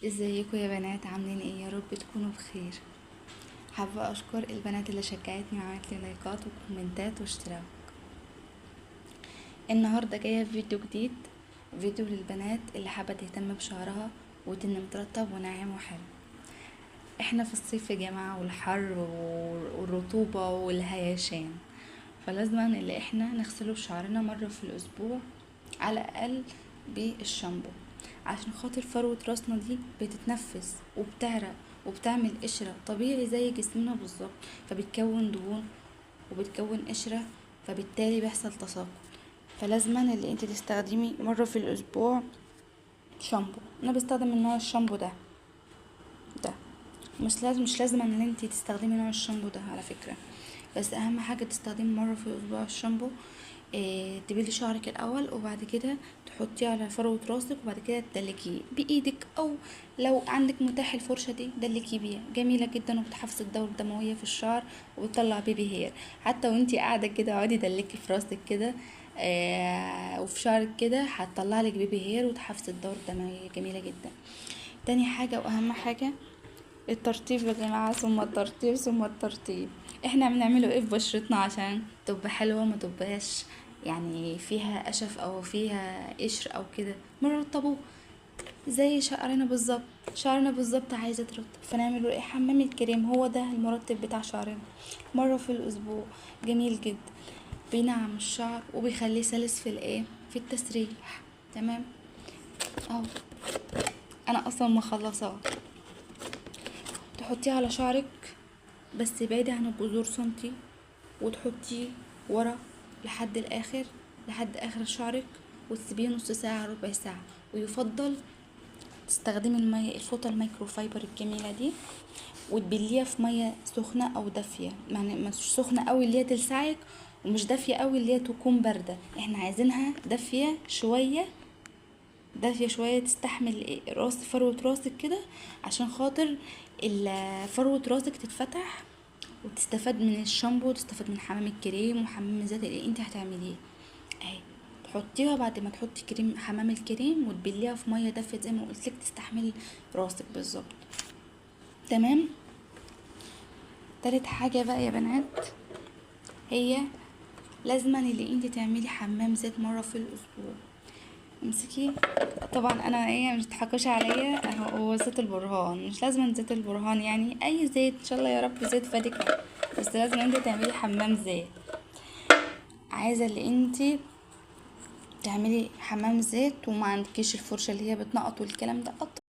ازيكم يا بنات؟ عاملين ايه؟ يا رب تكونوا بخير. حابة اشكر البنات اللي شجعتني وعملت لي لايكات وكومنتات واشتراك. النهاردة جاية في فيديو جديد، فيديو للبنات اللي حابة تهتم بشعرها وتن مترطب وناعم وحلو. احنا في الصيف يا جماعة، والحر والرطوبة والهيشان، فلازم اللي احنا نغسله بشعرنا مرة في الاسبوع على الاقل بالشامبو، عشان خاطر فروة راسنا دي بتتنفس وبتعرق وبتعمل قشرة طبيعي زي جسمنا بالظبط، فبتكون دهون وبتكون قشرة، فبالتالي بيحصل تساقط. فلازما اللي انت تستخدمي مرة في الاسبوع شامبو. انا بستخدم من نوع الشامبو ده مش لازم ان انت تستخدمي نوع الشامبو ده على فكرة، بس اهم حاجة تستخدمي مرة في الاسبوع الشامبو. تبلي شعرك الاول وبعد كده تحطيه على فروة راسك وبعد كده تدلكيه بايدك، او لو عندك متاح الفرشة دي دلكيه بيها، جميلة جدا وبتحفز الدورة الدموية في الشعر وبتطلع بيبي هير. حتى وانتي قاعدة كده اقعدي دلكي في راسك كده وفي شعرك كده هتطلع لك بيبي هير وتحفز الدورة الدموية، جميلة جدا. تاني حاجة واهم حاجة الترطيب يا جماعة، ثم الترطيب ثم الترطيب. احنا بنعمله ايه في بشرتنا عشان تبقى حلوة ما تبقاش يعني فيها قشف او فيها قشر او كده؟ بنرطبوه زي شعرنا بالظبط عايزة ترطب، فنعمله ايه؟ حمام الكريم، هو ده المرطب بتاع شعرنا مرة في الاسبوع، جميل جدا، بينعم الشعر وبيخليه سلس في الايه، في التسريح. تمام اهو، انا اصلا مخلصاه. تحطيه على شعرك بس بعيدة عن الجذور سنتي، وتحطيه ورا لحد الاخر، لحد اخر شعرك، وتسيبيه نص ساعة ربع ساعة. ويفضل تستخدمي الفوطة الميكرو فايبر الجميلة دي، وتبليها في مية سخنة او دافية، يعني مش سخنة قوي اللي هي تلسعك، ومش دافية قوي اللي هي تكون باردة، احنا عايزينها دافية شوية تستحمل راس فروة راسك كده، عشان خاطر فروة راسك تتفتح وتستفاد من الشامبو وتستفاد من حمام الكريم وحمام الزيت اللي انت هتعمليه. اهي تحطيها بعد ما تحطي كريم حمام الكريم وتبليها في ميه دافيه زي ما قلتلك تستحمل راسك بالظبط. تمام. تالت حاجه بقى يا بنات، هي لازما اللي انت تعملي حمام زيت مره في الاسبوع. امسكي، طبعا انا ايه، مش تضحكوش عليا، هو زيت البرهان، مش لازم زيت البرهان، يعني اي زيت ان شاء الله يا رب زيت فادك، بس لازم انت تعملي حمام زيت. عايزه اللي انت تعملي حمام زيت وما عندكيش الفرشه اللي هي بتنقط والكلام ده،